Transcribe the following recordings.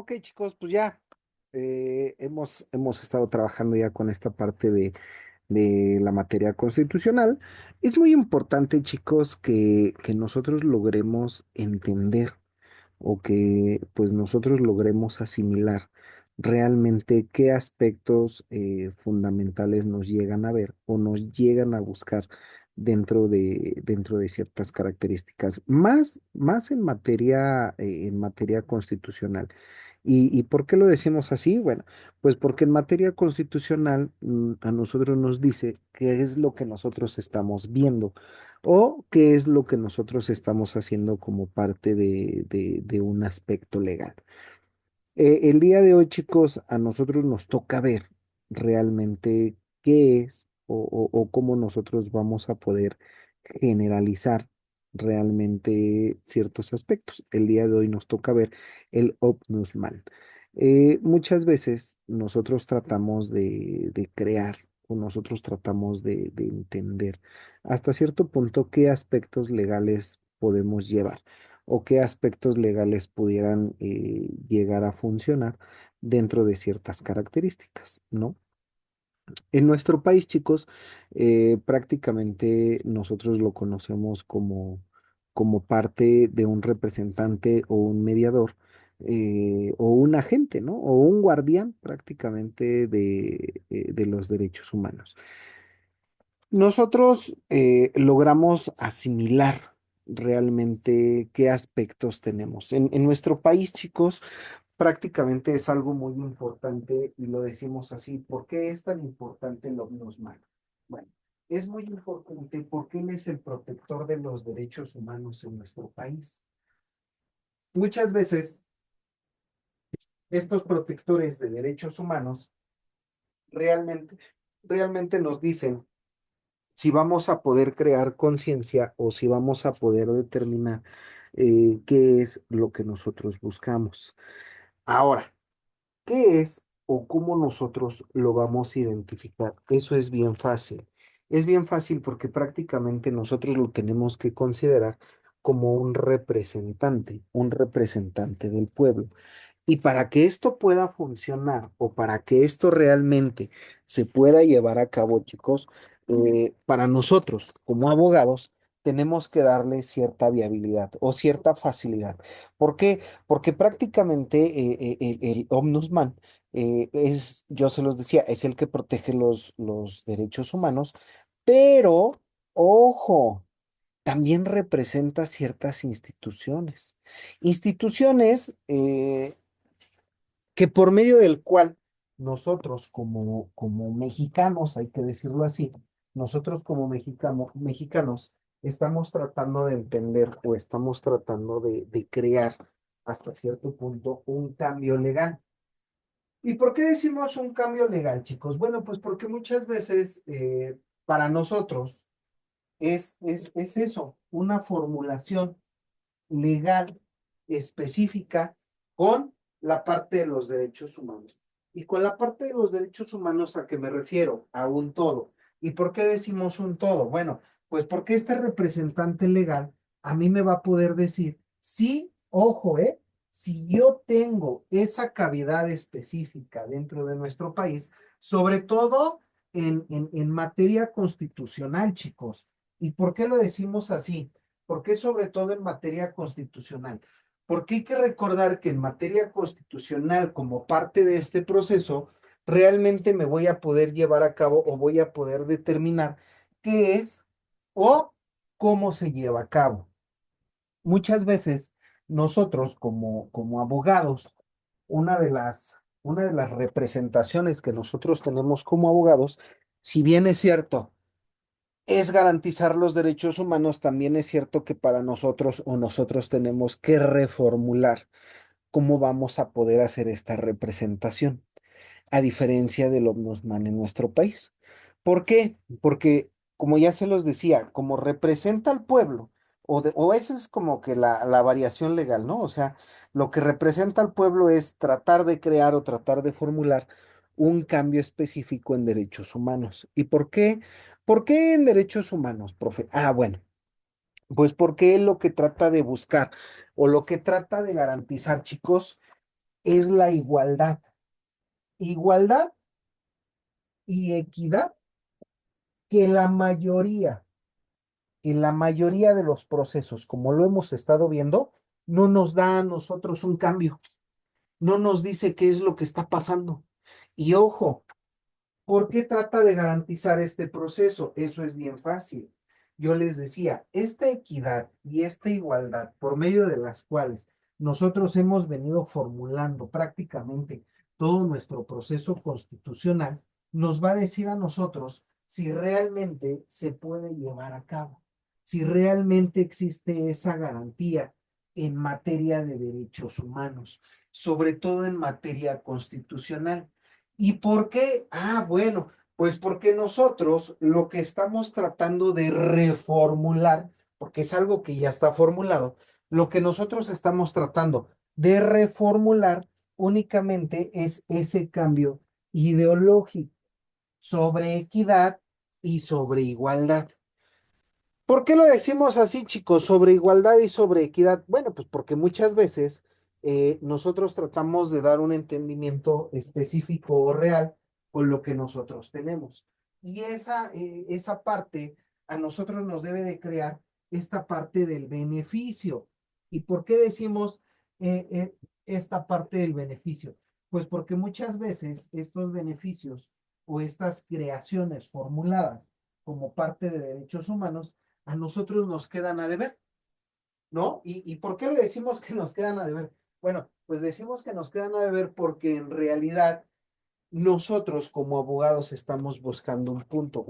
Ok, chicos, pues ya hemos estado trabajando ya con esta parte de la materia constitucional. Es muy importante, chicos, que nosotros logremos entender o que pues nosotros logremos asimilar realmente qué aspectos fundamentales nos llegan a ver o nos llegan a buscar dentro de ciertas características, más en materia constitucional. ¿Y por qué lo decimos así? Bueno, pues porque en materia constitucional a nosotros nos dice qué es lo que nosotros estamos viendo o qué es lo que nosotros estamos haciendo como parte de un aspecto legal. El día de hoy, chicos, a nosotros nos toca ver realmente qué es o cómo nosotros vamos a poder generalizar realmente ciertos aspectos. El día de hoy nos toca ver el Ombudsman. Muchas veces nosotros tratamos de crear o nosotros tratamos de entender hasta cierto punto qué aspectos legales podemos llevar o qué aspectos legales pudieran llegar a funcionar dentro de ciertas características, ¿no? En nuestro país, chicos, prácticamente nosotros lo conocemos como parte de un representante o un mediador o un agente, ¿no? O un guardián prácticamente de los derechos humanos. Nosotros logramos asimilar realmente qué aspectos tenemos. En nuestro país, chicos, prácticamente es algo muy importante y lo decimos así. ¿Por qué es tan importante el Ombudsman? Bueno, es muy importante porque él es el protector de los derechos humanos en nuestro país. Muchas veces estos protectores de derechos humanos realmente, realmente nos dicen si vamos a poder crear conciencia o si vamos a poder determinar qué es lo que nosotros buscamos. Ahora, ¿qué es o cómo nosotros lo vamos a identificar? Eso es bien fácil. Es bien fácil porque prácticamente nosotros lo tenemos que considerar como un representante del pueblo. Y para que esto pueda funcionar o para que esto realmente se pueda llevar a cabo, chicos, para nosotros como abogados tenemos que darle cierta viabilidad o cierta facilidad. ¿Por qué? Porque prácticamente el Ombudsman yo se los decía, es el que protege los derechos humanos, pero, ojo, también representa ciertas instituciones. Instituciones que por medio del cual nosotros como mexicanos, hay que decirlo así, nosotros como mexicanos estamos tratando de entender o estamos tratando de crear hasta cierto punto un cambio legal. ¿Y por qué decimos un cambio legal, chicos? Bueno, pues porque muchas veces para nosotros es eso, una formulación legal específica con la parte de los derechos humanos. Y con la parte de los derechos humanos, ¿a qué me refiero? A un todo. ¿Y por qué decimos un todo? Bueno, pues porque este representante legal a mí me va a poder decir, sí, ojo, si yo tengo esa cavidad específica dentro de nuestro país, sobre todo en materia constitucional, chicos. ¿Y por qué lo decimos así? ¿Por qué sobre todo en materia constitucional? Porque hay que recordar que en materia constitucional, como parte de este proceso, realmente me voy a poder llevar a cabo o voy a poder determinar qué es o cómo se lleva a cabo. Muchas veces nosotros como abogados, una de las representaciones que nosotros tenemos como abogados, si bien es cierto, es garantizar los derechos humanos, también es cierto que para nosotros o nosotros tenemos que reformular cómo vamos a poder hacer esta representación, a diferencia del Ombudsman en nuestro país. ¿Por qué? Porque, como ya se los decía, como representa al pueblo, o esa es como que la variación legal, ¿no? O sea, lo que representa al pueblo es tratar de crear o tratar de formular un cambio específico en derechos humanos. ¿Y por qué? ¿Por qué en derechos humanos, profe? Ah, bueno. Pues porque él lo que trata de buscar o lo que trata de garantizar, chicos, es la igualdad. Igualdad y equidad que la mayoría de los procesos, como lo hemos estado viendo, no nos da a nosotros un cambio, no nos dice qué es lo que está pasando. Y ojo, ¿por qué trata de garantizar este proceso? Eso es bien fácil. Yo les decía, esta equidad y esta igualdad por medio de las cuales nosotros hemos venido formulando prácticamente todo nuestro proceso constitucional, nos va a decir a nosotros si realmente se puede llevar a cabo, si realmente existe esa garantía en materia de derechos humanos, sobre todo en materia constitucional. ¿Y por qué? Ah, bueno, pues porque nosotros lo que estamos tratando de reformular, porque es algo que ya está formulado, lo que nosotros estamos tratando de reformular únicamente es ese cambio ideológico sobre equidad y sobre igualdad. ¿Por qué lo decimos así, chicos, sobre igualdad y sobre equidad? Bueno, pues porque muchas veces nosotros tratamos de dar un entendimiento específico o real con lo que nosotros tenemos. Y esa parte a nosotros nos debe de crear esta parte del beneficio. ¿Y por qué decimos esta parte del beneficio? Pues porque muchas veces estos beneficios o estas creaciones formuladas como parte de derechos humanos a nosotros nos quedan a deber, ¿no? ¿Y por qué le decimos que nos quedan a deber? Bueno, pues decimos que nos quedan a deber porque en realidad nosotros como abogados estamos buscando el punto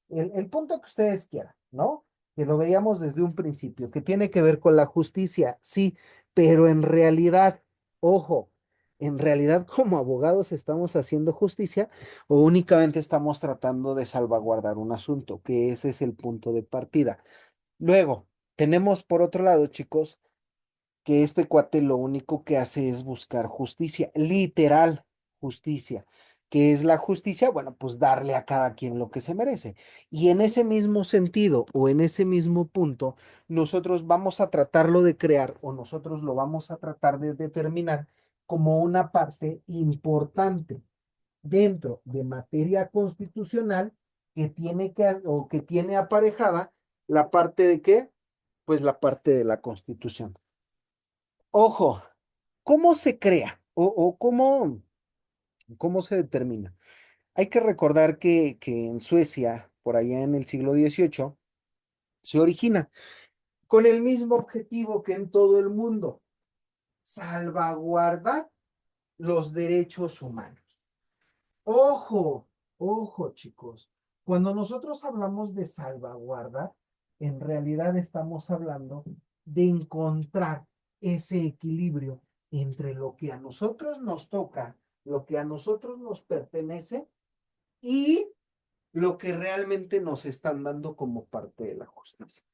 que ustedes quieran, ¿no? Que lo veíamos desde un principio, que tiene que ver con la justicia, sí, pero en realidad, ojo, en realidad como abogados estamos haciendo justicia o únicamente estamos tratando de salvaguardar un asunto, que ese es el punto de partida. Luego, tenemos por otro lado, chicos, que este cuate lo único que hace es buscar justicia, literal justicia. ¿Qué es la justicia? Bueno, pues darle a cada quien lo que se merece. Y en ese mismo sentido o en ese mismo punto, nosotros vamos a tratarlo de crear o nosotros lo vamos a tratar de determinar como una parte importante dentro de materia constitucional que tiene o que tiene aparejada la parte de qué? Pues la parte de la Constitución. Ojo, ¿cómo se crea o cómo se determina? Hay que recordar que en Suecia, por allá en el siglo XVIII, se origina con el mismo objetivo que en todo el mundo, salvaguardar los derechos humanos. Ojo, ojo, chicos. Cuando nosotros hablamos de salvaguarda, en realidad estamos hablando de encontrar ese equilibrio entre lo que a nosotros nos toca, lo que a nosotros nos pertenece y lo que realmente nos están dando como parte de la justicia.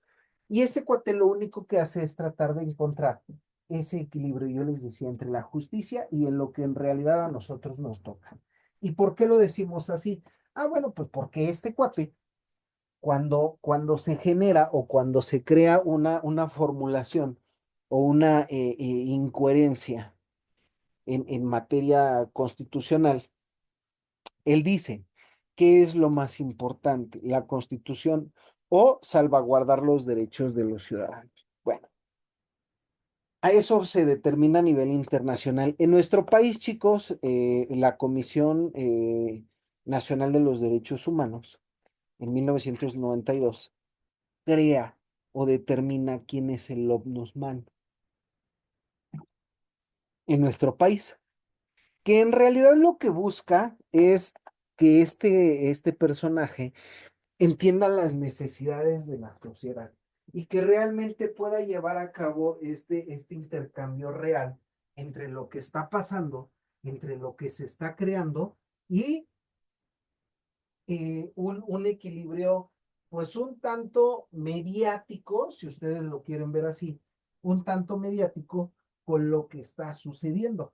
Y ese cuate lo único que hace es tratar de encontrar ese equilibrio, yo les decía, entre la justicia y en lo que en realidad a nosotros nos toca. ¿Y por qué lo decimos así? Ah, bueno, pues porque este cuate, cuando se genera o cuando se crea una formulación o una incoherencia en materia constitucional, él dice, ¿qué es lo más importante? ¿La Constitución o salvaguardar los derechos de los ciudadanos? Bueno, a eso se determina a nivel internacional. En nuestro país, chicos, la Comisión Nacional de los Derechos Humanos, en 1992, crea o determina quién es el ombudsman en nuestro país, que en realidad lo que busca es que este personaje entienda las necesidades de la sociedad y que realmente pueda llevar a cabo este intercambio real entre lo que está pasando, entre lo que se está creando y un equilibrio, pues un tanto mediático, si ustedes lo quieren ver así, un tanto mediático con lo que está sucediendo.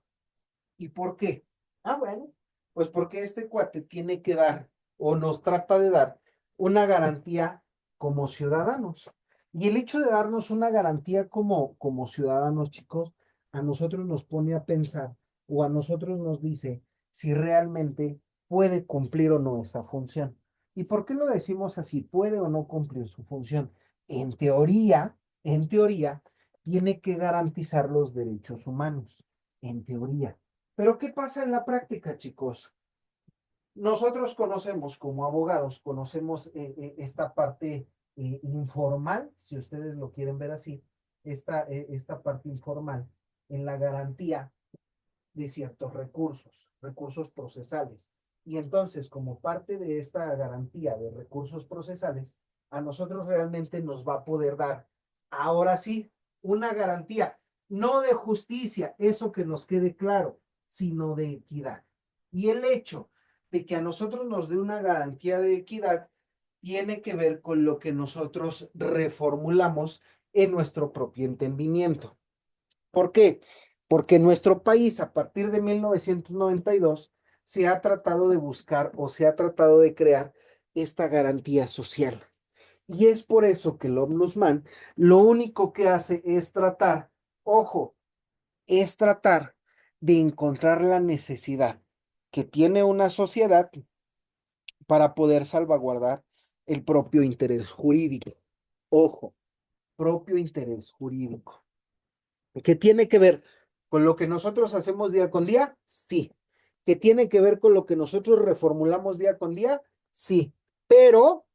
¿Y por qué? Ah, bueno, pues porque este cuate tiene que dar o nos trata de dar una garantía como ciudadanos. Y el hecho de darnos una garantía como ciudadanos, chicos, a nosotros nos pone a pensar o a nosotros nos dice si realmente puede cumplir o no esa función. ¿Y por qué lo decimos así? ¿Puede o no cumplir su función? En teoría, tiene que garantizar los derechos humanos, en teoría. Pero ¿qué pasa en la práctica, chicos? Nosotros conocemos como abogados, conocemos esta parte informal, si ustedes lo quieren ver así, esta parte informal en la garantía de ciertos recursos, recursos procesales. Y entonces, como parte de esta garantía de recursos procesales, a nosotros realmente nos va a poder dar, ahora sí, una garantía, no de justicia, eso que nos quede claro, sino de equidad. Y el hecho de que a nosotros nos dé una garantía de equidad tiene que ver con lo que nosotros reformulamos en nuestro propio entendimiento. ¿Por qué? Porque en nuestro país, a partir de 1992, se ha tratado de buscar o se ha tratado de crear esta garantía social. Y es por eso que el Ombudsman lo único que hace es tratar, ojo, es tratar de encontrar la necesidad que tiene una sociedad para poder salvaguardar el propio interés jurídico. Ojo, propio interés jurídico. ¿Que tiene que ver con lo que nosotros hacemos día con día? Sí. ¿Que tiene que ver con lo que nosotros reformulamos día con día? Sí. Pero,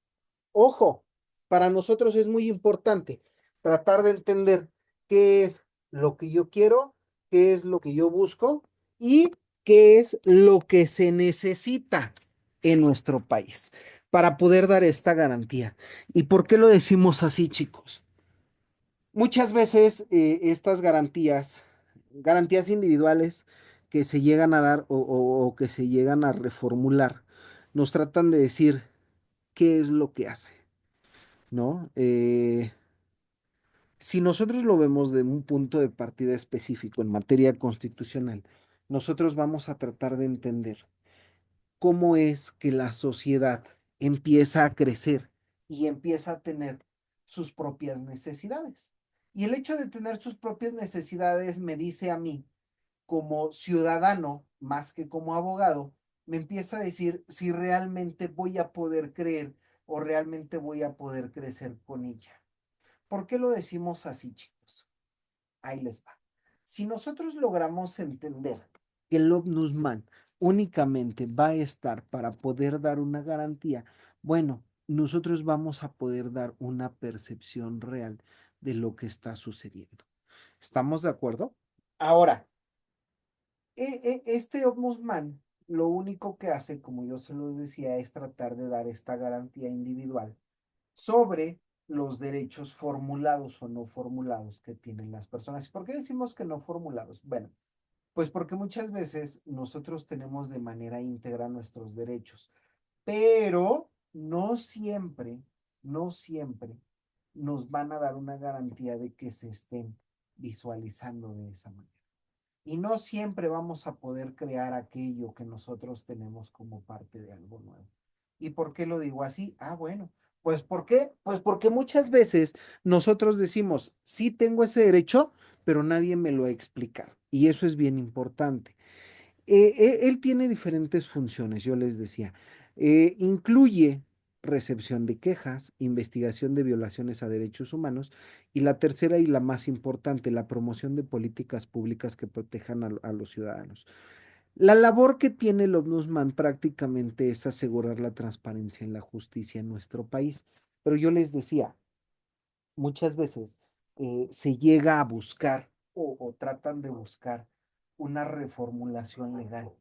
ojo, para nosotros es muy importante tratar de entender qué es lo que yo quiero, qué es lo que yo busco y qué es lo que se necesita en nuestro país para poder dar esta garantía. ¿Y por qué lo decimos así, chicos? Muchas veces estas garantías, garantías individuales que se llegan a dar o que se llegan a reformular, nos tratan de decir qué es lo que hace, ¿no? Si nosotros lo vemos de un punto de partida específico en materia constitucional, nosotros vamos a tratar de entender cómo es que la sociedad empieza a crecer y empieza a tener sus propias necesidades. Y el hecho de tener sus propias necesidades me dice a mí, como ciudadano, más que como abogado, me empieza a decir si realmente voy a poder creer o realmente voy a poder crecer con ella. ¿Por qué lo decimos así, chicos? Ahí les va. Si nosotros logramos entender que el OMNUSMAN únicamente va a estar para poder dar una garantía, bueno, nosotros vamos a poder dar una percepción real de lo que está sucediendo. ¿Estamos de acuerdo? Ahora, este ombudsman lo único que hace, como yo se los decía, es tratar de dar esta garantía individual sobre los derechos formulados o no formulados que tienen las personas. ¿Y por qué decimos que no formulados? Bueno, pues porque muchas veces nosotros tenemos de manera íntegra nuestros derechos, pero no siempre nos van a dar una garantía de que se estén visualizando de esa manera. Y no siempre vamos a poder crear aquello que nosotros tenemos como parte de algo nuevo. ¿Y por qué lo digo así? Ah, bueno, pues ¿por qué? Pues porque muchas veces nosotros decimos, sí tengo ese derecho, pero nadie me lo ha explicado. Y eso es bien importante. Él tiene diferentes funciones, yo les decía. Incluye recepción de quejas, investigación de violaciones a derechos humanos y la tercera y la más importante, la promoción de políticas públicas que protejan a los ciudadanos. La labor que tiene el Ombudsman prácticamente es asegurar la transparencia en la justicia en nuestro país. Pero yo les decía, muchas veces se llega a buscar o tratan de buscar una reformulación legal.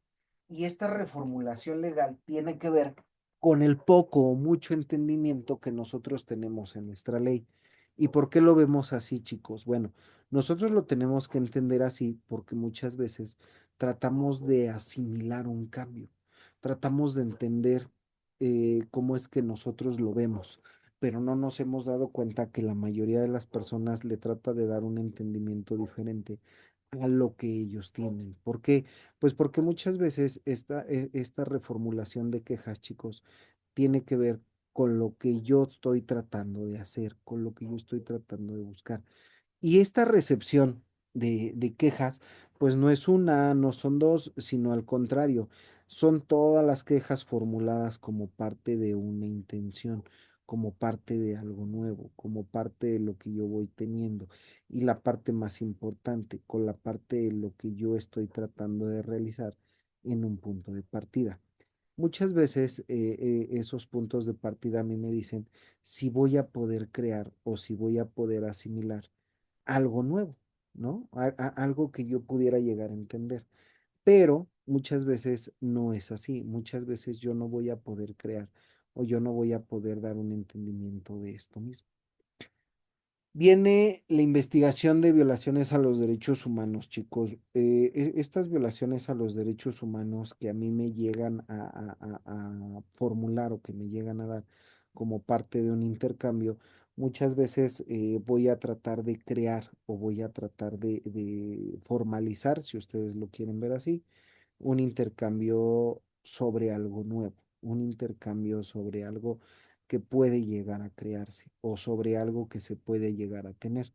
Y esta reformulación legal tiene que ver con el poco o mucho entendimiento que nosotros tenemos en nuestra ley. ¿Y por qué lo vemos así, chicos? Bueno, nosotros lo tenemos que entender así porque muchas veces tratamos de asimilar un cambio, tratamos de entender cómo es que nosotros lo vemos, pero no nos hemos dado cuenta que la mayoría de las personas le trata de dar un entendimiento diferente a lo que ellos tienen. ¿Por qué? Pues porque muchas veces esta reformulación de quejas, chicos, tiene que ver con lo que yo estoy tratando de hacer, con lo que yo estoy tratando de buscar. Y esta recepción de quejas, pues no es una, no son dos, sino al contrario, son todas las quejas formuladas como parte de una intención, como parte de algo nuevo, como parte de lo que yo voy teniendo. Y la parte más importante, con la parte de lo que yo estoy tratando de realizar en un punto de partida. Muchas veces esos puntos de partida a mí me dicen si voy a poder crear o si voy a poder asimilar algo nuevo, ¿no? Algo que yo pudiera llegar a entender. Pero muchas veces no es así. Muchas veces yo no voy a poder crear o yo no voy a poder dar un entendimiento de esto mismo. Viene la investigación de violaciones a los derechos humanos, chicos. Estas violaciones a los derechos humanos que a mí me llegan a formular o que me llegan a dar como parte de un intercambio, muchas veces voy a tratar de crear o voy a tratar de formalizar, si ustedes lo quieren ver así, un intercambio sobre algo nuevo, un intercambio sobre algo que puede llegar a crearse o sobre algo que se puede llegar a tener.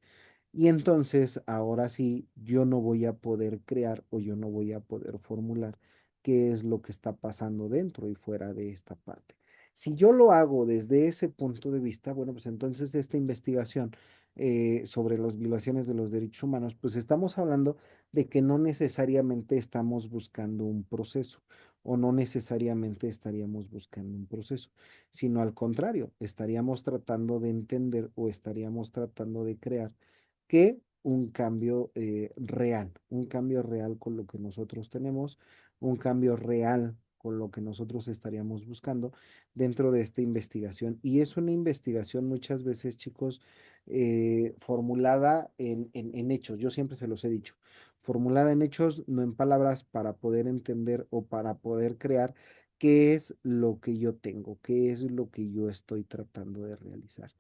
Y entonces, ahora sí, yo no voy a poder crear o yo no voy a poder formular qué es lo que está pasando dentro y fuera de esta parte. Si yo lo hago desde ese punto de vista, bueno, pues entonces esta investigación sobre las violaciones de los derechos humanos, pues estamos hablando de que no necesariamente estamos buscando un proceso o no necesariamente estaríamos buscando un proceso, sino al contrario, estaríamos tratando de entender o estaríamos tratando de crear que un cambio real con lo que nosotros tenemos, un cambio real con lo que nosotros estaríamos buscando dentro de esta investigación. Y es una investigación muchas veces, chicos, formulada en hechos. Yo siempre se los he dicho, formulada en hechos, no en palabras, para poder entender o para poder crear qué es lo que yo tengo, qué es lo que yo estoy tratando de realizar.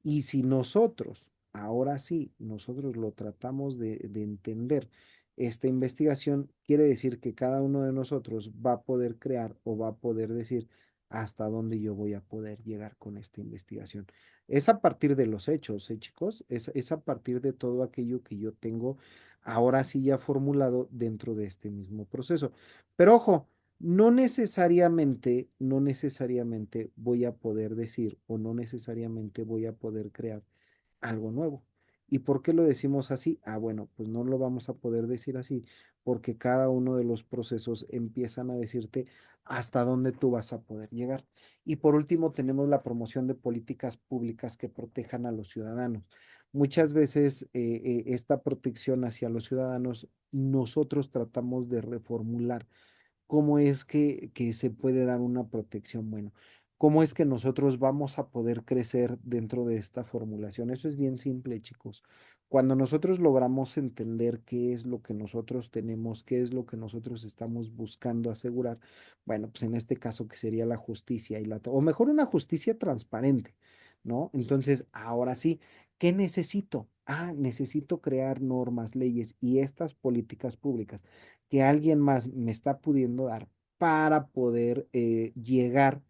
Y si nosotros, ahora sí, nosotros lo tratamos de entender, esta investigación quiere decir que cada uno de nosotros va a poder crear o va a poder decir hasta dónde yo voy a poder llegar con esta investigación. Es a partir de los hechos, chicos, es a partir de todo aquello que yo tengo ahora sí ya formulado dentro de este mismo proceso. Pero ojo, no necesariamente voy a poder decir o no necesariamente voy a poder crear algo nuevo. ¿Y por qué lo decimos así? Ah, bueno, pues no lo vamos a poder decir así porque cada uno de los procesos empiezan a decirte hasta dónde tú vas a poder llegar. Y por último, tenemos la promoción de políticas públicas que protejan a los ciudadanos. Muchas veces esta protección hacia los ciudadanos nosotros tratamos de reformular cómo es que se puede dar una protección. Bueno, cómo es que nosotros vamos a poder crecer dentro de esta formulación. Eso es bien simple, chicos. Cuando nosotros logramos entender qué es lo que nosotros tenemos, qué es lo que nosotros estamos buscando asegurar, bueno, pues en este caso que sería la justicia o mejor una justicia transparente, ¿no? Entonces, ahora sí, ¿qué necesito? Ah, necesito crear normas, leyes y estas políticas públicas que alguien más me está pudiendo dar para poder llegar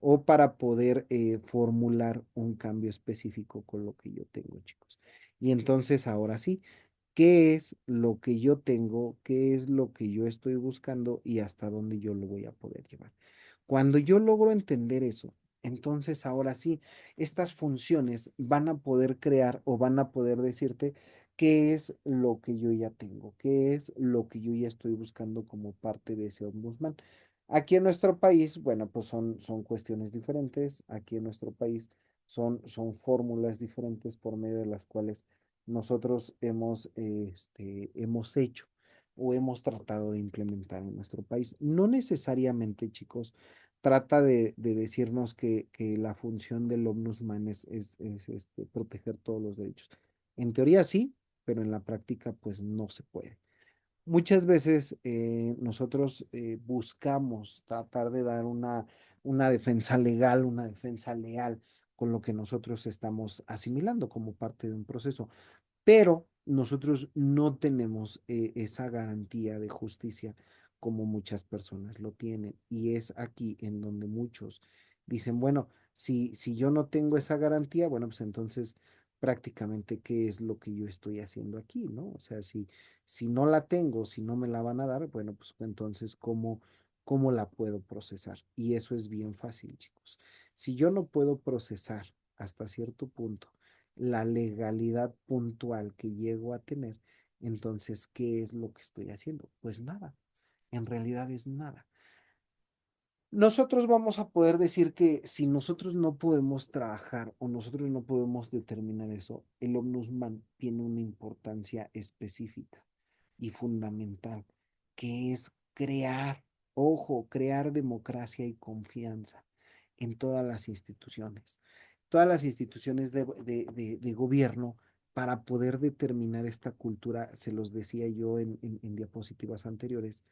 o para poder formular un cambio específico con lo que yo tengo, chicos. Y entonces ahora sí, ¿qué es lo que yo tengo? ¿Qué es lo que yo estoy buscando y hasta dónde yo lo voy a poder llevar? Cuando yo logro entender eso, entonces ahora sí, estas funciones van a poder crear o van a poder decirte qué es lo que yo ya tengo, qué es lo que yo ya estoy buscando como parte de ese ombudsman. Aquí en nuestro país, bueno, pues son cuestiones diferentes. Aquí en nuestro país son fórmulas diferentes por medio de las cuales nosotros hemos hecho o hemos tratado de implementar en nuestro país. No necesariamente, chicos, trata de decirnos que la función del ombudsman es proteger todos los derechos. En teoría sí, pero en la práctica pues no se puede. Muchas veces nosotros buscamos tratar de dar una defensa legal, una defensa leal con lo que nosotros estamos asimilando como parte de un proceso, pero nosotros no tenemos esa garantía de justicia como muchas personas lo tienen. Y es aquí en donde muchos dicen, bueno, si yo no tengo esa garantía, bueno, pues entonces prácticamente qué es lo que yo estoy haciendo aquí, ¿no? O sea, si no la tengo, si no me la van a dar, bueno, pues entonces, ¿cómo la puedo procesar? Y eso es bien fácil, chicos. Si yo no puedo procesar hasta cierto punto la legalidad puntual que llego a tener, entonces, ¿qué es lo que estoy haciendo? Pues nada, en realidad es nada. Nosotros vamos a poder decir que si nosotros no podemos trabajar o nosotros no podemos determinar eso, el Ombudsman tiene una importancia específica y fundamental, que es crear, ojo, crear democracia y confianza en todas las instituciones de gobierno para poder determinar esta cultura, se los decía yo en diapositivas anteriores,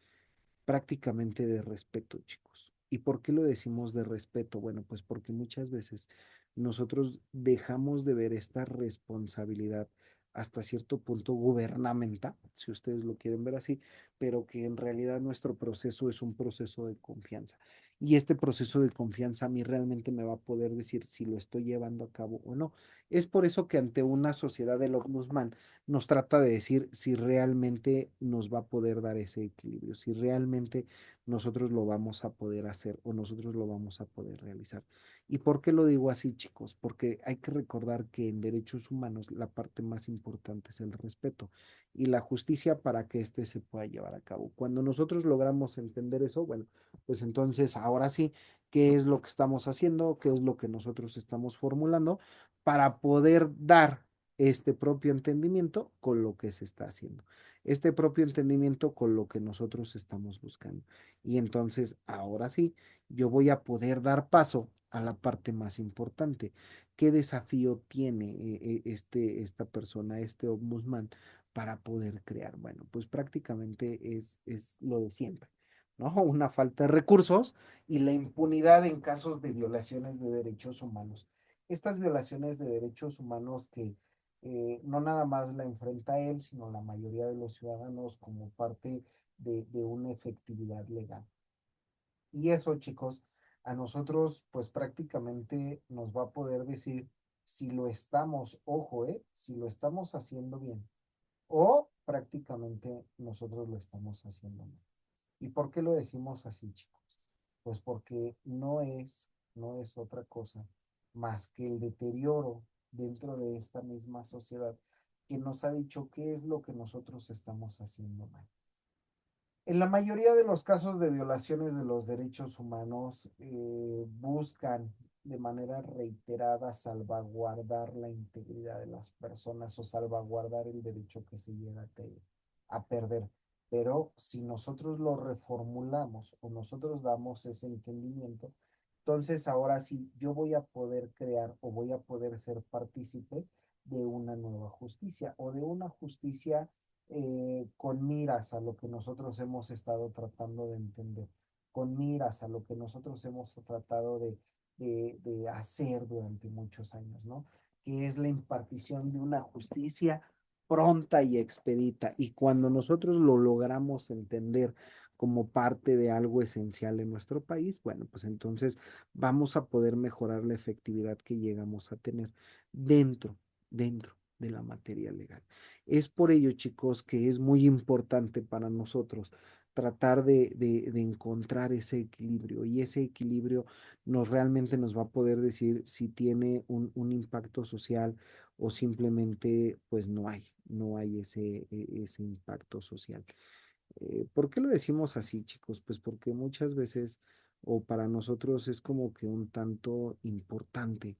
prácticamente de respeto, chicos. ¿Y por qué lo decimos de respeto? Bueno, pues porque muchas veces nosotros dejamos de ver esta responsabilidad hasta cierto punto gubernamental, si ustedes lo quieren ver así, pero que en realidad nuestro proceso es un proceso de confianza. Y este proceso de confianza a mí realmente me va a poder decir si lo estoy llevando a cabo o no. Es por eso que ante una sociedad del Ombudsman nos trata de decir si realmente nos va a poder dar ese equilibrio, si realmente nosotros lo vamos a poder hacer o nosotros lo vamos a poder realizar. ¿Y por qué lo digo así, chicos? Porque hay que recordar que en derechos humanos la parte más importante es el respeto y la justicia para que éste se pueda llevar a cabo. Cuando nosotros logramos entender eso, bueno, pues entonces ahora sí, ¿qué es lo que estamos haciendo? ¿Qué es lo que nosotros estamos formulando para poder dar este propio entendimiento con lo que se está haciendo, este propio entendimiento con lo que nosotros estamos buscando? Y entonces, ahora sí, yo voy a poder dar paso a la parte más importante. ¿Qué desafío tiene esta persona, este ombudsman, para poder crear? Bueno, pues prácticamente es lo de siempre, ¿no? Una falta de recursos y la impunidad en casos de violaciones de derechos humanos. Estas violaciones de derechos humanos que no nada más la enfrenta él, sino la mayoría de los ciudadanos como parte de una efectividad legal. Y eso, chicos, a nosotros pues prácticamente nos va a poder decir si lo estamos, ojo, si lo estamos haciendo bien o prácticamente nosotros lo estamos haciendo mal. ¿Y por qué lo decimos así, chicos? Pues porque no es otra cosa más que el deterioro dentro de esta misma sociedad que nos ha dicho qué es lo que nosotros estamos haciendo mal. En la mayoría de los casos de violaciones de los derechos humanos, buscan de manera reiterada salvaguardar la integridad de las personas o salvaguardar el derecho que se llega a perder. Pero si nosotros lo reformulamos o nosotros damos ese entendimiento, entonces ahora sí yo voy a poder crear o voy a poder ser partícipe de una nueva justicia o de una justicia con miras a lo que nosotros hemos estado tratando de entender, con miras a lo que nosotros hemos tratado de hacer durante muchos años, ¿no? Que es la impartición de una justicia pronta y expedita. Y cuando nosotros lo logramos entender como parte de algo esencial en nuestro país, bueno, pues entonces vamos a poder mejorar la efectividad que llegamos a tener dentro de la materia legal. Es por ello, chicos, que es muy importante para nosotros tratar de encontrar ese equilibrio y ese equilibrio realmente nos va a poder decir si tiene un impacto social o simplemente pues no hay ese impacto social. ¿Por qué lo decimos así, chicos? Pues porque muchas veces, o para nosotros es como que un tanto importante,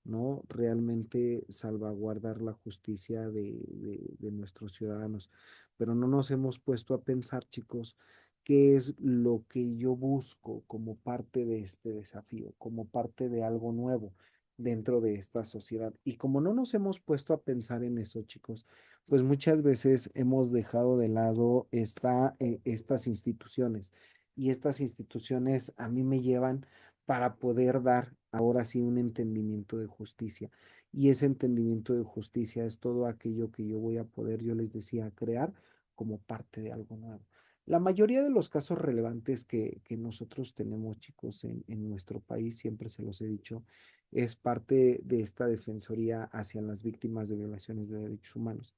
¿no? Realmente salvaguardar la justicia de nuestros ciudadanos. Pero no nos hemos puesto a pensar, chicos, qué es lo que yo busco como parte de este desafío, como parte de algo nuevo dentro de esta sociedad. Y como no nos hemos puesto a pensar en eso, chicos, pues muchas veces hemos dejado de lado estas instituciones y estas instituciones a mí me llevan para poder dar ahora sí un entendimiento de justicia. Y ese entendimiento de justicia es todo aquello que yo voy a poder, yo les decía, crear como parte de algo nuevo. La mayoría de los casos relevantes que nosotros tenemos, chicos, en nuestro país, siempre se los he dicho, es parte de esta defensoría hacia las víctimas de violaciones de derechos humanos.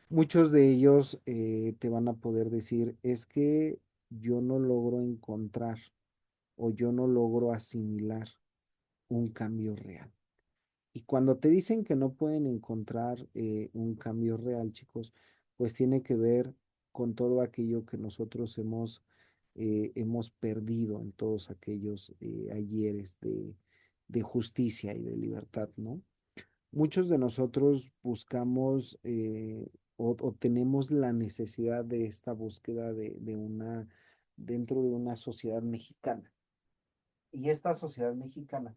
Muchos de ellos te van a poder decir, es que yo no logro encontrar o yo no logro asimilar un cambio real. Y cuando te dicen que no pueden encontrar un cambio real, chicos, pues tiene que ver con todo aquello que nosotros hemos perdido en todos aquellos ayeres de justicia y de libertad, ¿no? Muchos de nosotros buscamos o tenemos la necesidad de esta búsqueda dentro de una sociedad mexicana. Y esta sociedad mexicana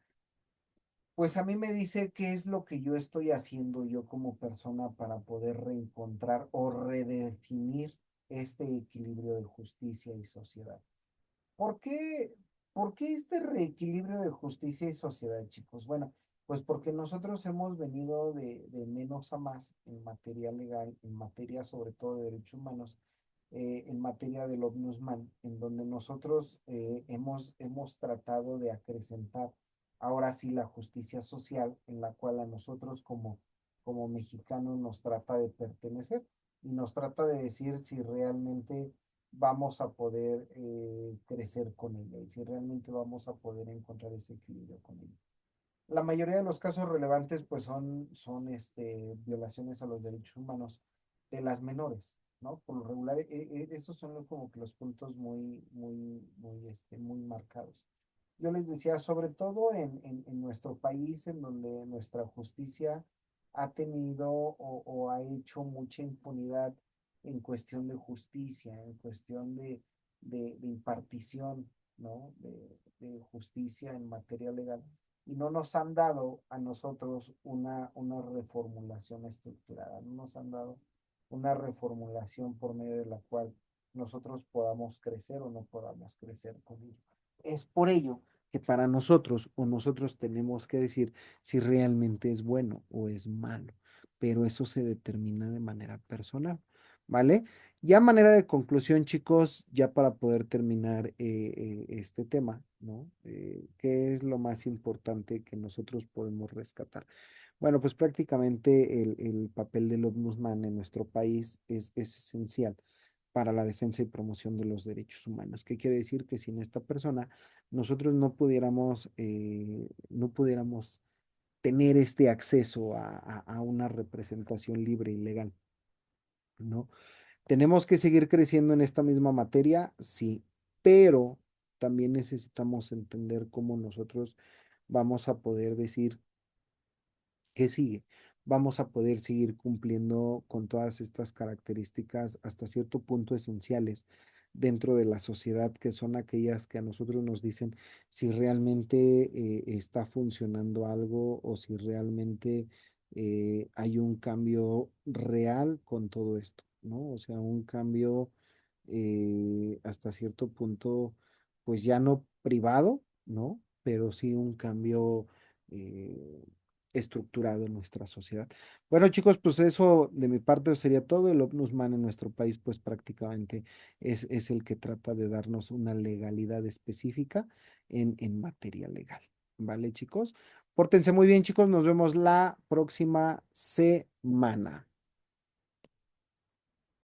pues a mí me dice qué es lo que yo estoy haciendo yo como persona para poder reencontrar o redefinir este equilibrio de justicia y sociedad. ¿Por qué, por qué este reequilibrio de justicia y sociedad, chicos? Bueno, pues porque nosotros hemos venido de menos a más en materia legal, en materia sobre todo de derechos humanos, en materia del OVNUSMAN, en donde nosotros hemos tratado de acrecentar ahora sí la justicia social en la cual a nosotros como mexicanos nos trata de pertenecer y nos trata de decir si realmente vamos a poder crecer con ella y si realmente vamos a poder encontrar ese equilibrio con ella. La mayoría de los casos relevantes pues son violaciones a los derechos humanos de las menores, ¿no? Por lo regular, esos son como que los puntos muy marcados. Yo les decía, sobre todo en nuestro país, en donde nuestra justicia ha tenido o ha hecho mucha impunidad en cuestión de justicia, en cuestión de impartición, ¿no? De justicia en materia legal y no nos han dado a nosotros una reformulación estructurada, no nos han dado una reformulación por medio de la cual nosotros podamos crecer o no podamos crecer con ello. Es por ello que para nosotros o nosotros tenemos que decir si realmente es bueno o es malo, pero eso se determina de manera personal, ¿vale? Ya a manera de conclusión, chicos, ya para poder terminar este tema, ¿no? ¿Qué es lo más importante que nosotros podemos rescatar? Bueno, pues prácticamente el papel del ombudsman en nuestro país es esencial para la defensa y promoción de los derechos humanos. ¿Qué quiere decir? Que sin esta persona nosotros no pudiéramos tener este acceso a una representación libre y legal, ¿no? ¿Tenemos que seguir creciendo en esta misma materia? Sí, pero también necesitamos entender cómo nosotros vamos a poder decir qué sigue. Vamos a poder seguir cumpliendo con todas estas características hasta cierto punto esenciales dentro de la sociedad, que son aquellas que a nosotros nos dicen si realmente está funcionando algo o si realmente hay un cambio real con todo esto, ¿no? O sea, un cambio hasta cierto punto, pues ya no privado, ¿no? Pero sí un cambio eh, estructurado en nuestra sociedad. Bueno, chicos, pues eso de mi parte sería todo. El OVNUSMAN en nuestro país, pues prácticamente es el que trata de darnos una legalidad específica en materia legal. ¿Vale, chicos? Pórtense muy bien, chicos. Nos vemos la próxima semana.